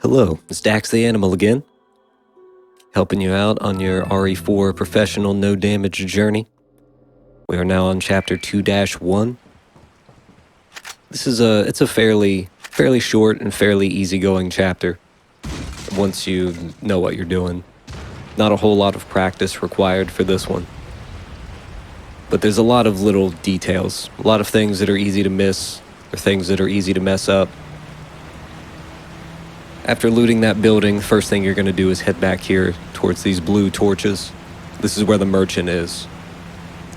Hello, it's DaxTheAnimal again, helping you out on your RE4 professional no damage journey. We are now on chapter 2-1. It's a fairly short and fairly easygoing chapter once you know what you're doing. Not a whole lot of practice required for this one. But there's a lot of little details, a lot of things that are easy to miss, or things that are easy to mess up. After looting that building, the first thing you're going to do is head back here towards these blue torches. This is where the merchant is.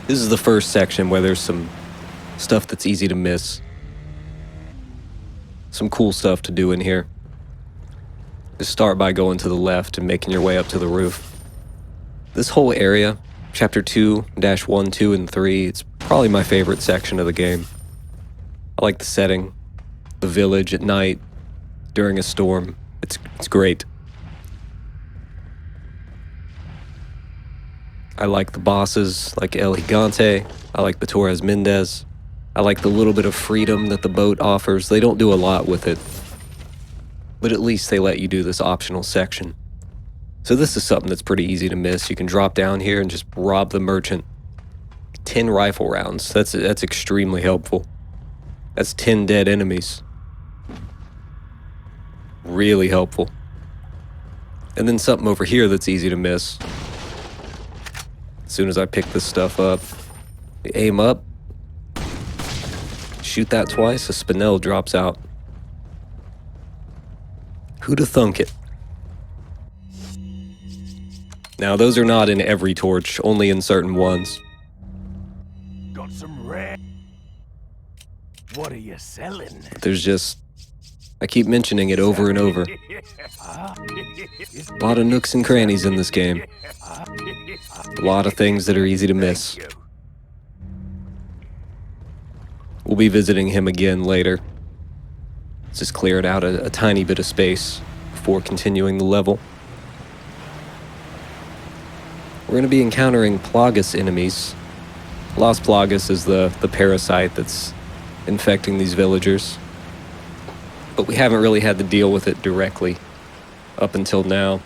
This is the first section where there's some stuff that's easy to miss. Some cool stuff to do in here. Just start by going to the left and making your way up to the roof. This whole area, chapter 2-1, 2, and 3, it's probably my favorite section of the game. I like the setting, the village at night, during a storm. It's great. I like the bosses, like El Gigante. I like the Torres Mendez. I like the little bit of freedom that the boat offers. They don't do a lot with it, but at least they let you do this optional section. So this is something that's pretty easy to miss. You can drop down here and just rob the merchant. 10 rifle rounds. That's extremely helpful. That's 10 dead enemies. Really helpful. And then something over here that's easy to miss. As soon as I pick this stuff up, you aim up, shoot that twice, a spinel drops out. Who'da thunk it? Now those are not in every torch, only in certain ones. Got some red. What are you selling? But there's just, I keep mentioning it over and over. A lot of nooks and crannies in this game. A lot of things that are easy to miss. We'll be visiting him again later. Just clearing out a tiny bit of space before continuing the level. We're going to be encountering Plagas enemies. Las Plagas is the parasite that's infecting these villagers. But we haven't really had to deal with it directly up until now.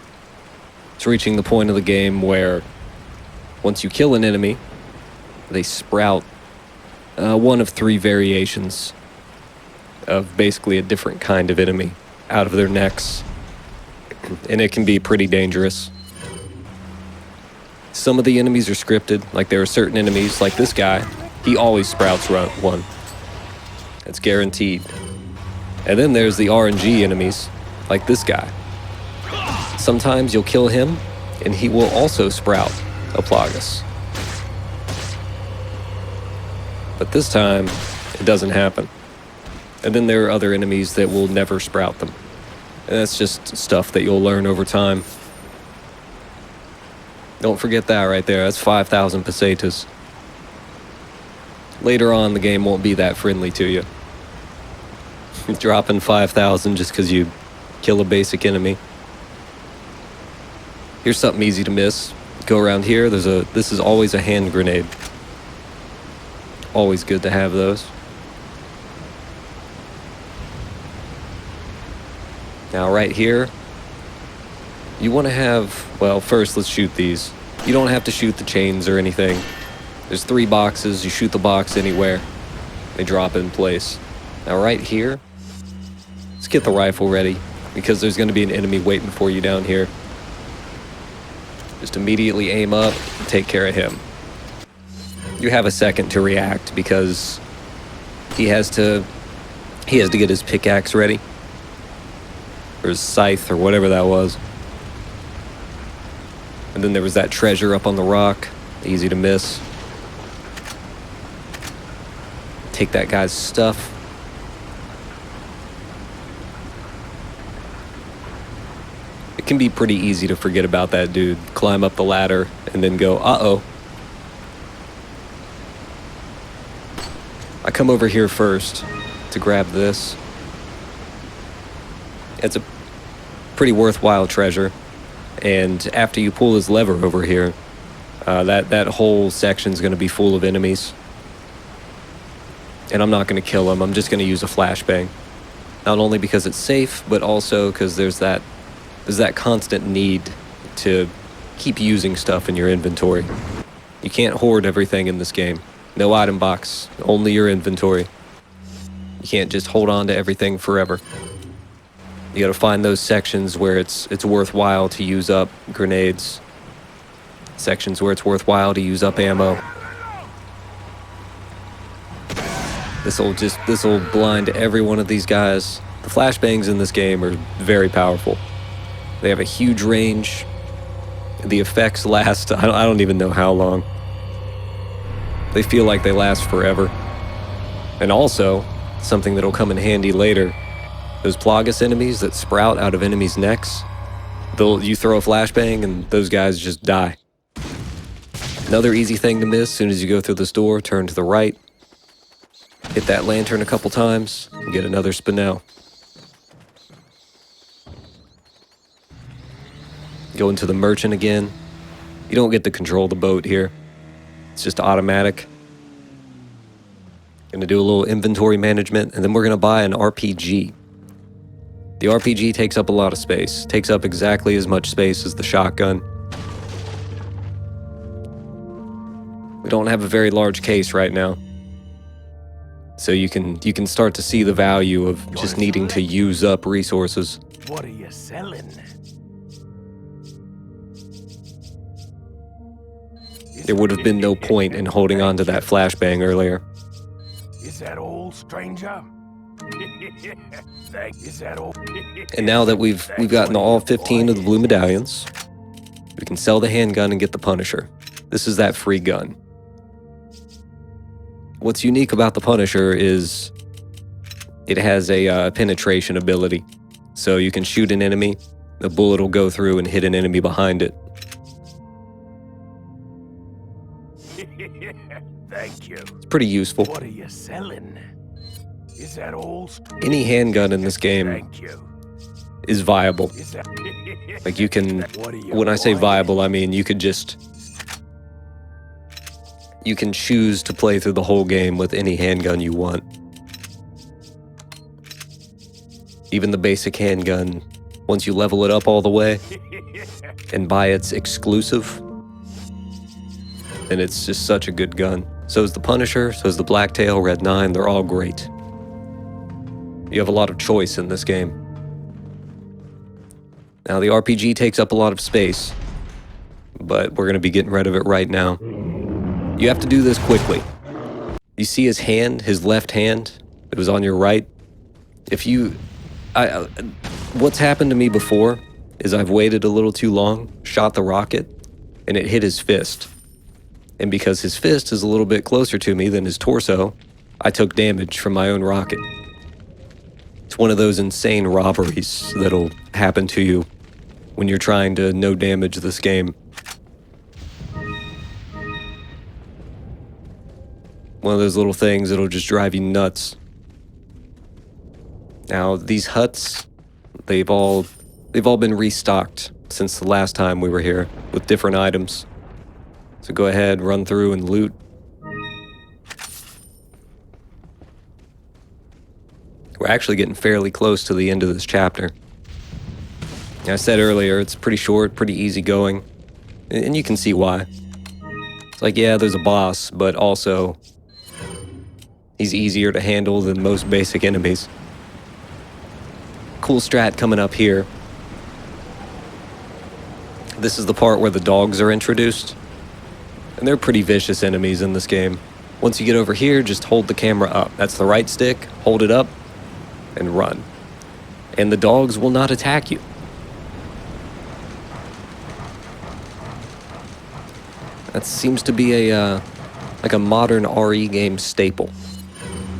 It's reaching the point of the game where once you kill an enemy, they sprout one of 3 variations of basically a different kind of enemy out of their necks. And it can be pretty dangerous. Some of the enemies are scripted, like there are certain enemies, like this guy, he always sprouts one. It's guaranteed. And then there's the RNG enemies, like this guy. Sometimes you'll kill him, and he will also sprout a Plagas. But this time, it doesn't happen. And then there are other enemies that will never sprout them. And that's just stuff that you'll learn over time. Don't forget that right there, that's 5,000 pesetas. Later on, the game won't be that friendly to you. Dropping 5,000 just because you kill a basic enemy. Here's something easy to miss. Go around here, this is always a hand grenade. Always good to have those. Now right here, you want to have, well, first let's shoot these. You don't have to shoot the chains or anything. There's 3 boxes, you shoot the box anywhere. They drop in place. Now right here, let's get the rifle ready, because there's going to be an enemy waiting for you down here. Just immediately aim up and take care of him. You have a second to react, because he has to get his pickaxe ready. Or his scythe, or whatever that was. And then there was that treasure up on the rock. Easy to miss. Take that guy's stuff. It can be pretty easy to forget about that dude. Climb up the ladder and then go, uh-oh. I come over here first to grab this. It's a pretty worthwhile treasure. And after you pull his lever over here, that whole section's going to be full of enemies. And I'm not going to kill him. I'm just going to use a flashbang. Not only because it's safe, but also because there's that constant need to keep using stuff in your inventory. You can't hoard everything in this game. No item box, only your inventory. You can't just hold on to everything forever. You gotta find those sections where it's worthwhile to use up grenades. Sections where it's worthwhile to use up ammo. This'll blind every one of these guys. The flashbangs in this game are very powerful. They have a huge range. The effects last, I don't even know how long. They feel like they last forever. And also, something that'll come in handy later, those Plagas enemies that sprout out of enemies' necks, you throw a flashbang and those guys just die. Another easy thing to miss: as soon as you go through this door, turn to the right, hit that lantern a couple times, and get another spinel. Go into the merchant again. You don't get to control the boat here. It's just automatic. Gonna do a little inventory management, and then we're gonna buy an RPG. The RPG takes up a lot of space. Takes up exactly as much space as the shotgun. We don't have a very large case right now. So you can start to see the value of just needing to use up resources. What are you selling? There would have been no point in holding on to that flashbang earlier. Is that all, stranger? Is that all? And now that we've gotten all 15 of the blue medallions, we can sell the handgun and get the Punisher. This is that free gun. What's unique about the Punisher is it has a penetration ability. So you can shoot an enemy, the bullet will go through and hit an enemy behind it. Thank you. It's pretty useful. What are you selling? Is that all? Any handgun in this game Thank you. is viable. Is that... Like you can, What are you when I say buying? viable, I mean you can choose to play through the whole game with any handgun you want. Even the basic handgun, once you level it up all the way and buy its exclusive, then it's just such a good gun. So is the Punisher, so is the Blacktail, Red 9, they're all great. You have a lot of choice in this game. Now the RPG takes up a lot of space, but we're going to be getting rid of it right now. You have to do this quickly. You see his hand, his left hand, it was on your right. What's happened to me before is I've waited a little too long, shot the rocket, and it hit his fist. And because his fist is a little bit closer to me than his torso, I took damage from my own rocket. It's one of those insane robberies that'll happen to you when you're trying to no damage this game. One of those little things that'll just drive you nuts. Now, these huts, they've all been restocked since the last time we were here with different items. So go ahead, run through and loot. We're actually getting fairly close to the end of this chapter. I said earlier, it's pretty short, pretty easy going, and you can see why. It's like, yeah, there's a boss, but also he's easier to handle than most basic enemies. Cool strat coming up here. This is the part where the dogs are introduced, and they're pretty vicious enemies in this game. Once you get over here, just hold the camera up. That's the right stick, hold it up, and run. And the dogs will not attack you. That seems to be like a modern RE game staple.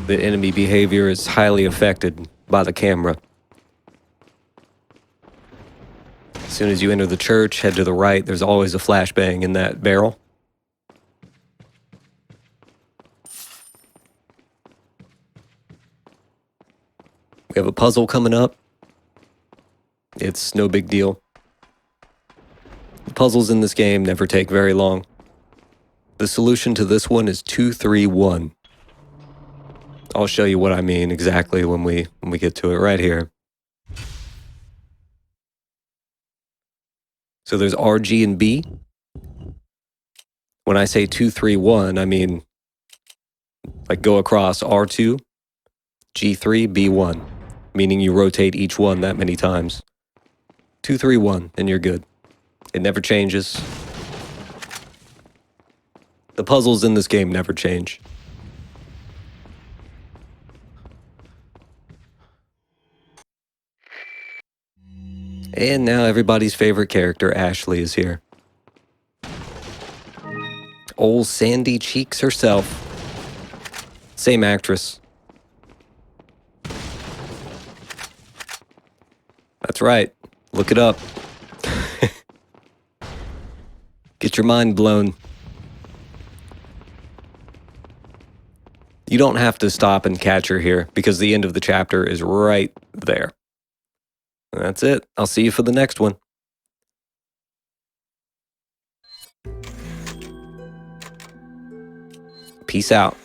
The enemy behavior is highly affected by the camera. As soon as you enter the church, head to the right, there's always a flashbang in that barrel. We have a puzzle coming up. It's no big deal. The puzzles in this game never take very long. The solution to this one is 2-3-1. I'll show you what I mean exactly when we get to it right here. So there's R, G, and B. When I say 2, 3, 1, I mean like go across R2, G3, B1, meaning you rotate each one that many times. 2, 3, 1, and you're good. It never changes. The puzzles in this game never change. And now everybody's favorite character, Ashley, is here. Old Sandy Cheeks herself. Same actress. That's right. Look it up. Get your mind blown. You don't have to stop and catch her here because the end of the chapter is right there. That's it. I'll see you for the next one. Peace out.